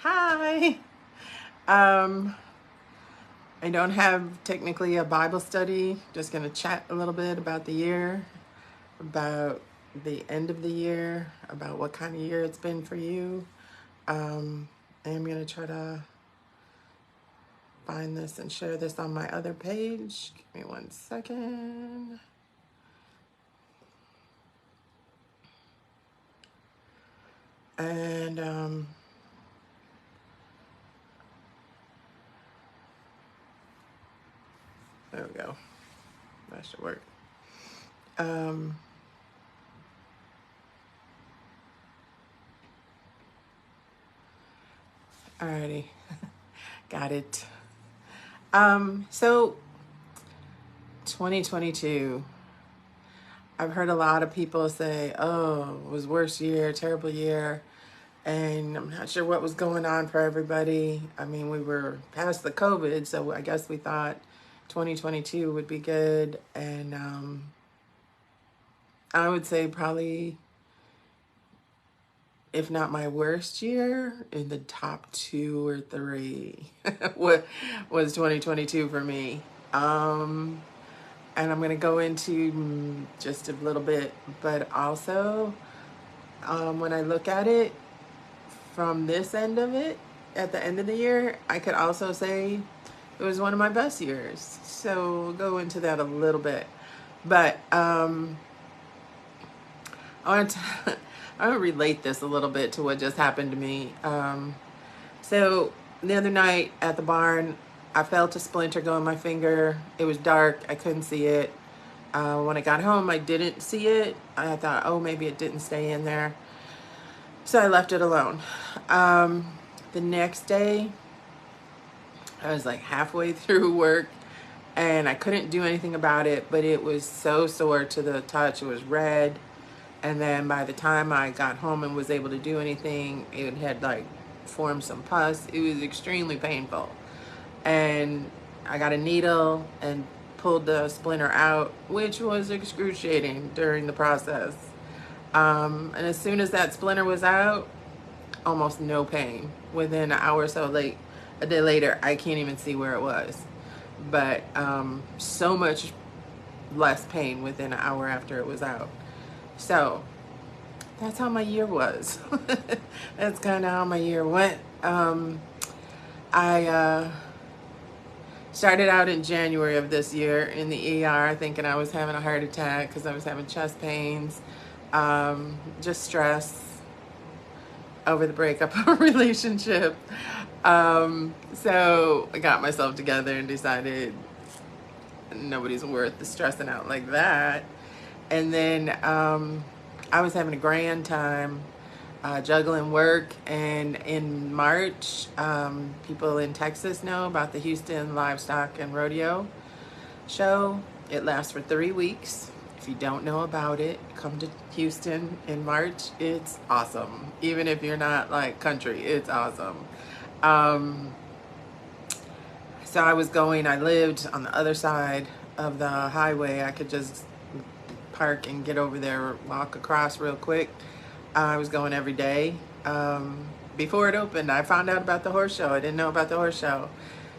Hi. Um, I don't have technically a Bible study. Just going to chat a little bit about the year, about the end of the year, about what kind of year it's been for you. I am going to try to find this and share this on my other page. Give me 1 second. And there we go. That should work. Um, Alrighty. Got it. So 2022. I've heard a lot of people say, oh, it was worst year, terrible year. And I'm not sure what was going on for everybody. I mean, we were past the COVID, so I guess we thought 2022 would be good. And I would say probably, if not my worst year, in the top 2 or 3 was 2022 for me. And I'm going to go into just a little bit, but also when I look at it from this end of it, at the end of the year, I could also say it was one of my best years. So we'll go into that a little bit. But I want to I want to relate this a little bit to what just happened to me. So the other night at the barn, I felt a splinter go in my finger. It was dark. I couldn't see it. When I got home, I didn't see it. I thought, oh, maybe it didn't stay in there. So I left it alone. The next day, I was like halfway through work and I couldn't do anything about it, but it was so sore to the touch. It was red. And then by the time I got home and was able to do anything, it had like formed some pus. It was extremely painful. And I got a needle and pulled the splinter out, which was excruciating during the process. And as soon as that splinter was out, almost no pain. Within an hour or so, like a day later, I can't even see where it was. But so much less pain within an hour after it was out. So that's how my year was. That's kind of how my year went. I started out in January of this year in the ER thinking I was having a heart attack because I was having chest pains, just stress over the breakup of a relationship. So I got myself together and decided nobody's worth the stressing out like that. And then I was having a grand time juggling work. And in March, people in Texas know about the Houston Livestock and Rodeo show. It lasts for 3 weeks. If you don't know about it, come to Houston in March. It's awesome. Even if you're not like country, it's awesome. So I lived on the other side of the highway. I could just park and get over there, walk across real quick. I was going every day. Before it opened, I found out about the horse show. I didn't know about the horse show.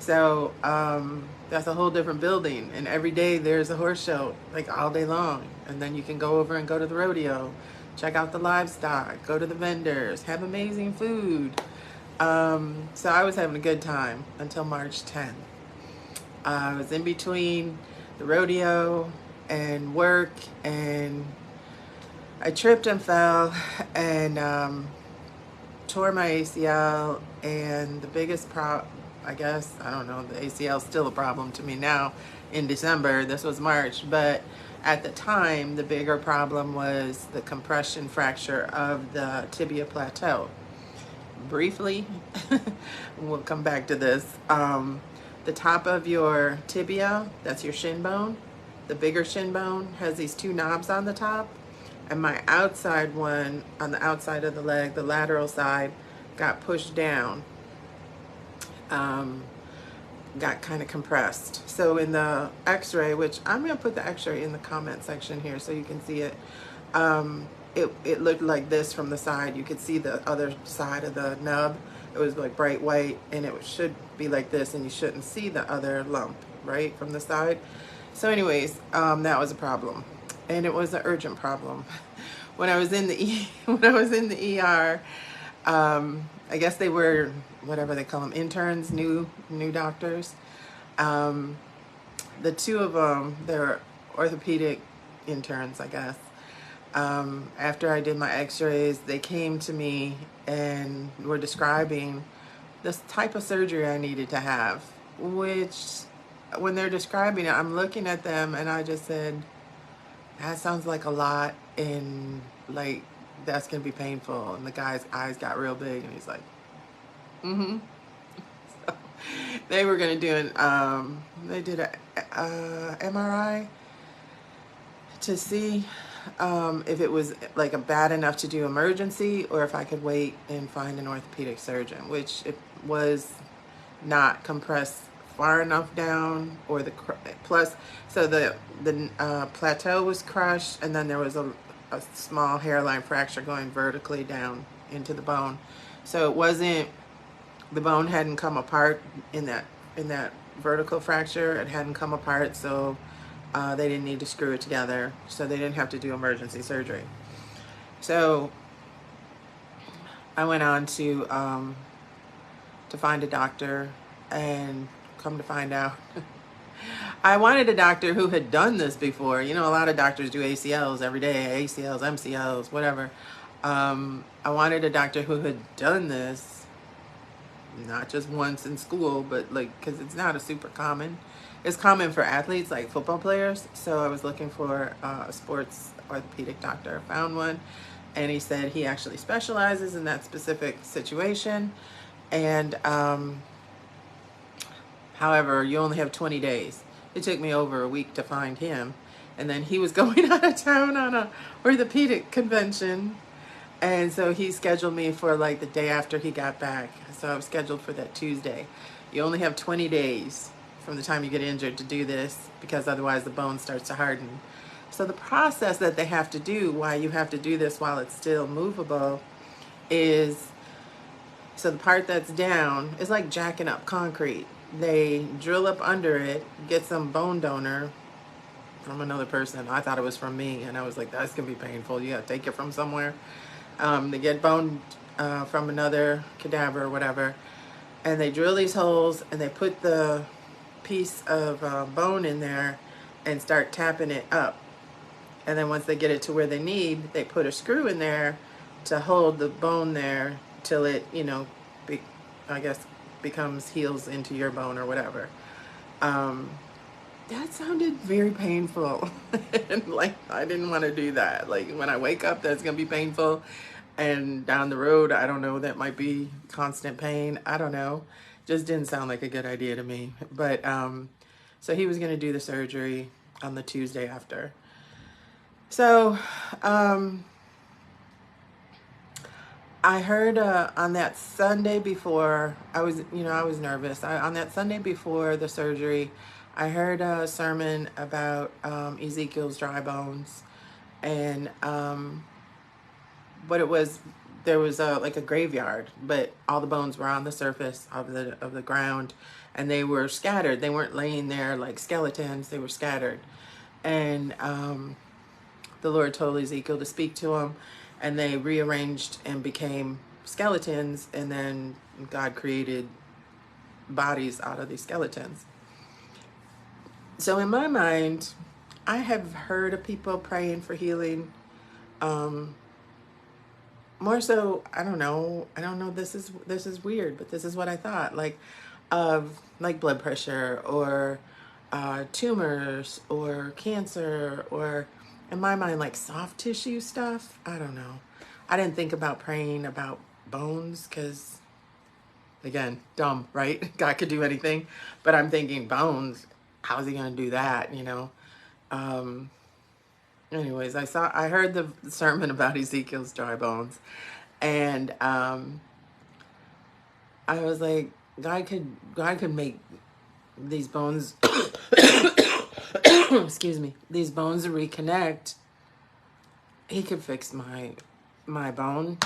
So that's a whole different building. And every day there's a horse show, like all day long. And then you can go over and go to the rodeo, check out the livestock, go to the vendors, have amazing food. So I was having a good time until March 10th. I was in between the rodeo and work, and I tripped and fell and tore my ACL. And the biggest I guess, I don't know, the ACL is still a problem to me now in December. This was March, but at the time, the bigger problem was the compression fracture of the tibia plateau. Briefly, we'll come back to this. The top of your tibia, that's your shin bone, the bigger shin bone, has these 2 knobs on the top. And my outside one, on the outside of the leg, the lateral side, got pushed down. Got kind of compressed. So in the x-ray, which I'm going to put the x-ray in the comment section here so you can see it. it looked like this from the side. You could see the other side of the nub. It was like bright white, and it should be like this, and you shouldn't see the other lump, right, from the side. So anyways, that was a problem, and it was an urgent problem. When I was in the when I was in the ER, I guess they were, whatever they call them, interns, new doctors. The two of them, they're orthopedic interns, I guess. After I did my x-rays, they came to me and were describing this type of surgery I needed to have, which when they're describing it, I'm looking at them and I just said, that sounds like a lot, and like that's gonna be painful. And the guy's eyes got real big and he's like, mm-hmm. So they were gonna do they did a MRI to see if it was like a bad enough to do emergency, or if I could wait and find an orthopedic surgeon, which it was not compressed far enough down, or the plus, so the plateau was crushed, and then there was a small hairline fracture going vertically down into the bone. So it wasn't, the bone hadn't come apart in that vertical fracture. It hadn't come apart, so they didn't need to screw it together, so they didn't have to do emergency surgery. So I went on to find a doctor, and come to find out, I wanted a doctor who had done this before. You know, a lot of doctors do ACLs every day, ACLs, MCLs, whatever. I wanted a doctor who had done this, not just once in school, but like, because it's not a super common. It's common for athletes, like football players. So I was looking for a sports orthopedic doctor. I found one, and he said he actually specializes in that specific situation. And however, you only have 20 days. It took me over a week to find him. And then he was going out of town on a orthopedic convention. And so he scheduled me for like the day after he got back. So I was scheduled for that Tuesday. You only have 20 days from the time you get injured to do this, because otherwise the bone starts to harden. So the process that they have to do, why you have to do this while it's still movable, is, so the part that's down is like jacking up concrete. They drill up under it, get some bone donor from another person. I thought it was from me, and I was like, that's gonna be painful. You gotta take it from somewhere. They get bone from another cadaver or whatever, and they drill these holes, and they put the piece of bone in there and start tapping it up. And then once they get it to where they need, they put a screw in there to hold the bone there till it, you know, I guess becomes, heals into your bone or whatever. That sounded very painful. And like, I didn't want to do that. Like, when I wake up, that's gonna be painful, and down the road, I don't know, that might be constant pain. I don't know. Just didn't sound like a good idea to me. But so he was gonna do the surgery on the Tuesday after. So I heard on that Sunday before, I was nervous. On that Sunday before the surgery, I heard a sermon about Ezekiel's dry bones, and what it was, there was like a graveyard, but all the bones were on the surface of the ground, and they were scattered. They weren't laying there like skeletons. They were scattered, and the Lord told Ezekiel to speak to them, and they rearranged and became skeletons, and then God created bodies out of these skeletons. So in my mind, I have heard of people praying for healing. More so, I don't know, this is weird, but this is what I thought, like, of like blood pressure, or tumors, or cancer, or in my mind, like soft tissue stuff. I don't know. I didn't think about praying about bones, because again, dumb, right? God could do anything. But I'm thinking, bones, how's he gonna do that, you know? Anyways, I heard the sermon about Ezekiel's dry bones, and I was like, God could make these bones excuse me, these bones reconnect he could fix my bone.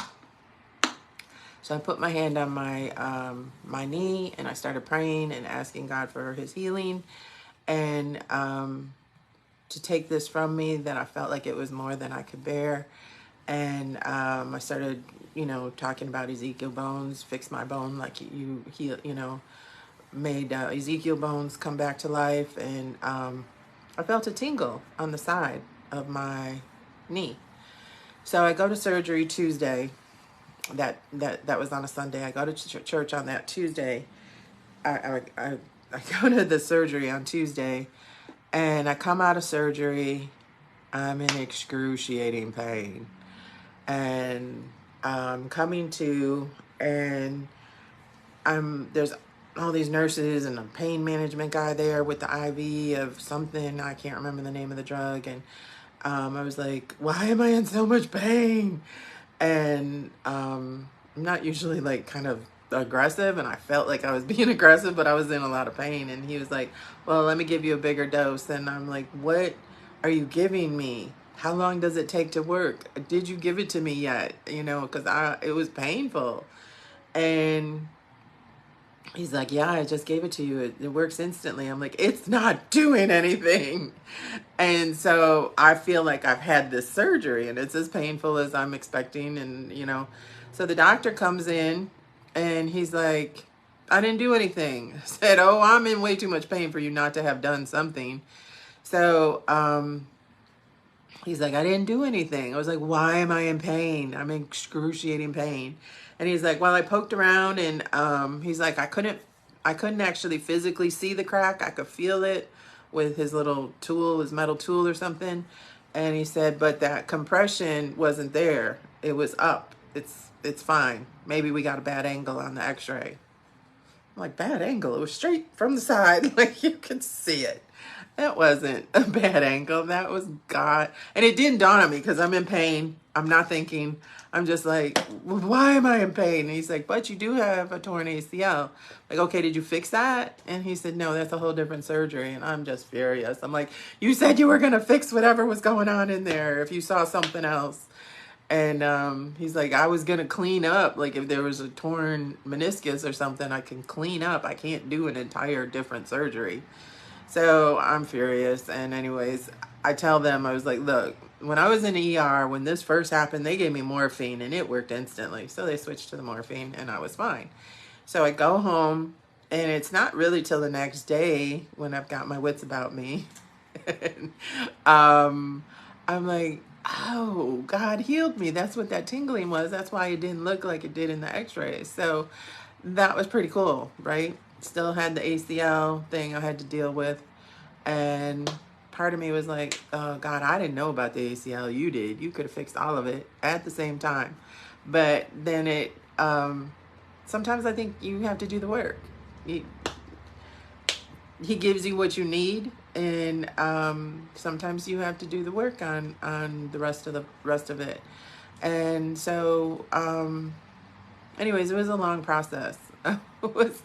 So I put my hand on my knee, and I started praying and asking God for his healing, and to take this from me, that I felt like it was more than I could bear. And I started, talking about Ezekiel bones, fix my bone like you heal, made Ezekiel bones come back to life. And I felt a tingle on the side of my knee. So I go to surgery Tuesday. That was on a Sunday. I go to church on that Tuesday. I go to the surgery on Tuesday, and I come out of surgery. I'm in excruciating pain, and I'm coming to, and there's all these nurses and a pain management guy there with the IV of something. I can't remember the name of the drug. And I was like, why am I in so much pain? And I'm not usually like kind of aggressive, and I felt like I was being aggressive, but I was in a lot of pain. And he was like, well, let me give you a bigger dose. And I'm like, what are you giving me? How long does it take to work? Did you give it to me yet? Because it was painful. And he's like, yeah, I just gave it to you. It works instantly. I'm like, it's not doing anything. And so I feel like I've had this surgery, and it's as painful as I'm expecting. And, so the doctor comes in, and he's like, I didn't do anything. I said, oh, I'm in way too much pain for you not to have done something. So he's like, I didn't do anything. I was like, why am I in pain? I'm in excruciating pain. And he's like, well, I poked around, and he's like, I couldn't actually physically see the crack. I could feel it with his little tool, his metal tool or something. And he said, but that compression wasn't there. It was up. It's fine. Maybe we got a bad angle on the x-ray. I'm like, bad angle? It was straight from the side. Like, you could see it. That wasn't a bad angle. That was God. And it didn't dawn on me because I'm in pain. I'm not thinking. I'm just like, why am I in pain? And he's like, but you do have a torn ACL. Like, okay, did you fix that? And he said, no, that's a whole different surgery. And I'm just furious. I'm like, you said you were going to fix whatever was going on in there if you saw something else. And he's like, I was going to clean up. Like, if there was a torn meniscus or something, I can clean up. I can't do an entire different surgery. So I'm furious. And anyways, I tell them, I was like, look, when I was in the ER, when this first happened, they gave me morphine and it worked instantly. So they switched to the morphine and I was fine. So I go home, and it's not really till the next day when I've got my wits about me. And, I'm like, oh, God healed me. That's what that tingling was. That's why it didn't look like it did in the x-rays. So that was pretty cool, right? Still had the ACL thing I had to deal with. And part of me was like, oh, God, I didn't know about the ACL. You did. You could have fixed all of it at the same time. But then sometimes I think you have to do the work. He gives you what you need, and sometimes you have to do the work on the rest of it. And so anyways, it was a long process. I was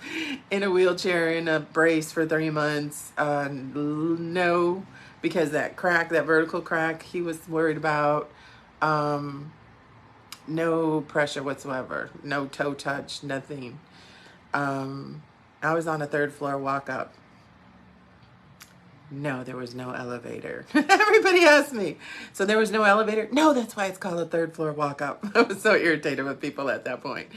in a wheelchair in a brace for 3 months. No, because that vertical crack he was worried about. No pressure whatsoever, no toe touch, nothing. I was on a 3rd floor walk up. No, there was no elevator. Everybody asked me. So there was no elevator? No, that's why it's called a 3rd floor walk up. I was so irritated with people at that point.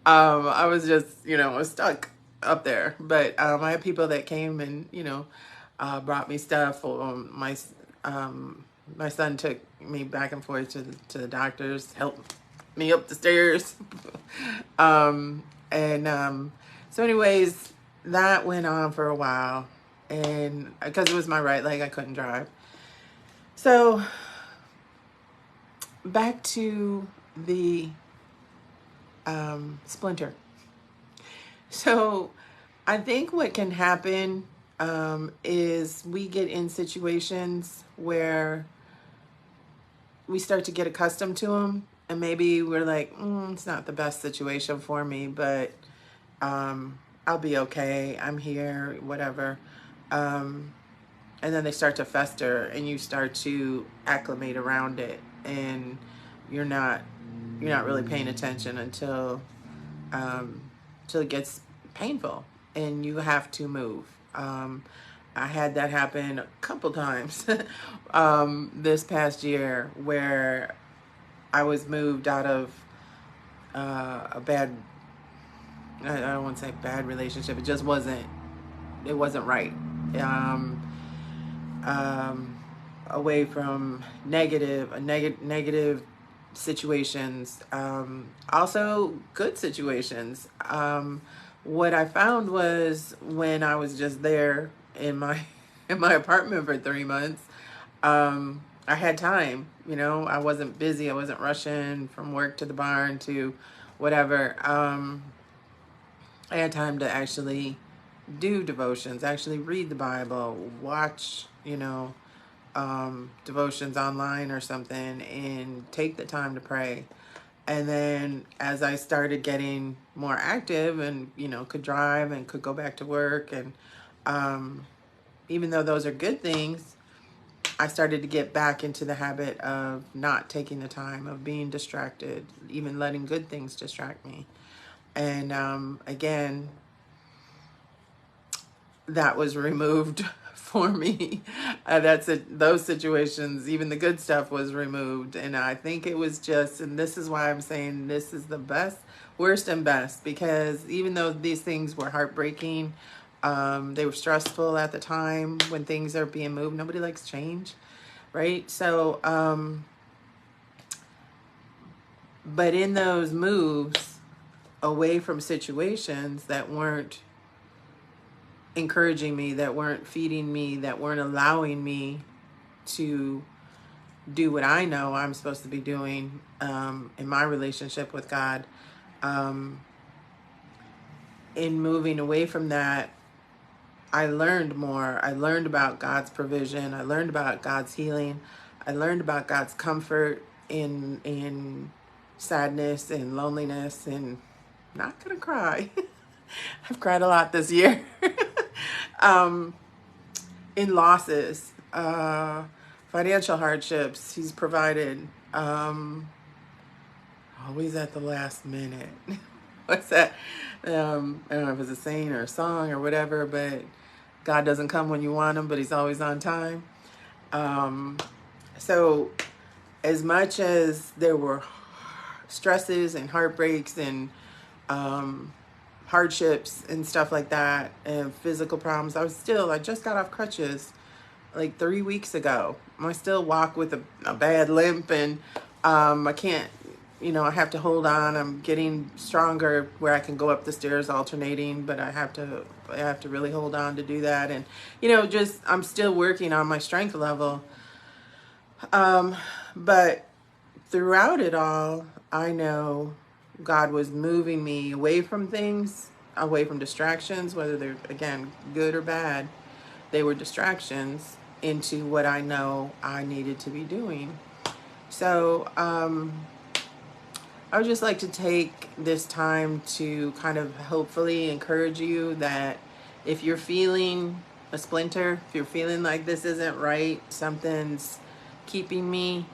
I was just, I was stuck up there. But I had people that came and, brought me stuff. My son took me back and forth to the doctors, helped me up the stairs. So anyways, that went on for a while. And because it was my right leg, I couldn't drive. So back to the splinter. So I think what can happen is we get in situations where we start to get accustomed to them, and maybe we're like, it's not the best situation for me, but I'll be okay. I'm here, whatever. And then they start to fester, and you start to acclimate around it. and you're not really paying attention until it gets painful and you have to move. I had that happen a couple times this past year, where I was moved out of a bad, I don't want to say bad relationship. It just wasn't, it wasn't right. Um, Away from negative situations, also good situations. What I found was, when I was just there in my in my apartment for 3 months, I had time. I wasn't busy. I wasn't rushing from work to the barn to whatever. I had time to actually do devotions, actually read the Bible, watch, devotions online or something, and take the time to pray. And then as I started getting more active and, could drive and could go back to work, and even though those are good things, I started to get back into the habit of not taking the time, of being distracted, even letting good things distract me. And again, that was removed for me. Those situations, even the good stuff was removed. And I think it was just, and this is why I'm saying this is the best, worst and best, because even though these things were heartbreaking, they were stressful at the time when things are being moved. Nobody likes change, right? So, but in those moves away from situations that weren't encouraging me, that weren't feeding me, that weren't allowing me to do what I know I'm supposed to be doing in my relationship with God, in moving away from that, I learned more. I learned about God's provision. I learned about God's healing. I learned about God's comfort in sadness and loneliness. And I'm not gonna cry. I've cried a lot this year. In losses, financial hardships, He's provided. Always at the last minute. What's that? I don't know if it's a saying or a song or whatever, but God doesn't come when you want Him, but He's always on time. So as much as there were stresses and heartbreaks and hardships and stuff like that, and physical problems, I just got off crutches like 3 weeks ago. I still walk with a bad limp, and I can't, I have to hold on. I'm getting stronger where I can go up the stairs alternating, but I have to really hold on to do that. And, just, I'm still working on my strength level. But throughout it all, I know God was moving me away from things, away from distractions, whether they're, again, good or bad. They were distractions, into what I know I needed to be doing. So I would just like to take this time to kind of hopefully encourage you that if you're feeling a splinter, if you're feeling like this isn't right, something's keeping me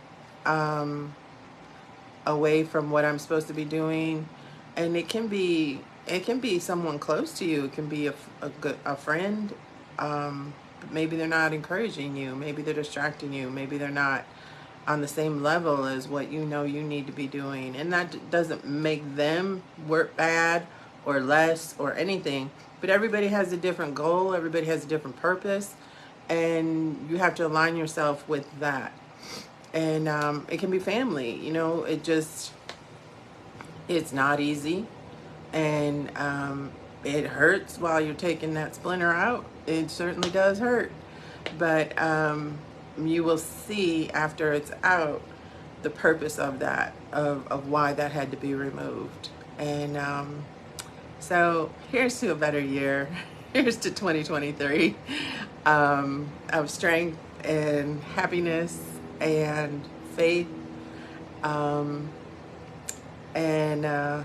away from what I'm supposed to be doing, and it can be someone close to you. It can be a friend. Maybe they're not encouraging you. Maybe they're distracting you. Maybe they're not on the same level as what you need to be doing. And that doesn't make them work bad or less or anything. But everybody has a different goal. Everybody has a different purpose. And you have to align yourself with that. And it can be family. It's not easy. And it hurts while you're taking that splinter out. It certainly does hurt. But you will see after it's out the purpose of that, of why that had to be removed. And so here's to a better year. Here's to 2023 of strength and happiness and faith. And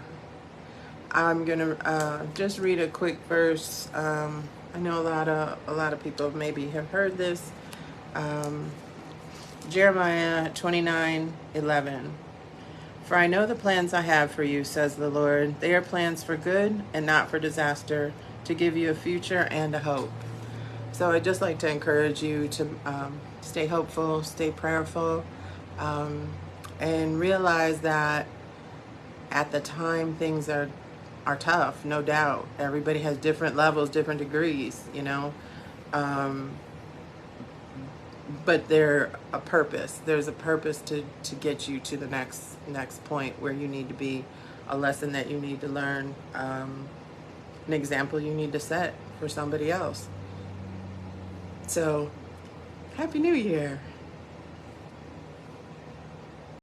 I'm gonna just read a quick verse. I know a lot of people maybe have heard this. Jeremiah 29:11. For I know the plans I have for you, says the Lord. They are plans for good and not for disaster, to give you a future and a hope. So I'd just like to encourage you to stay hopeful, stay prayerful, and realize that at the time things are tough, no doubt. Everybody has different levels, different degrees, you know. Um, but there's a purpose to get you to the next point where you need to be, a lesson that you need to learn, an example you need to set for somebody else. So happy New Year.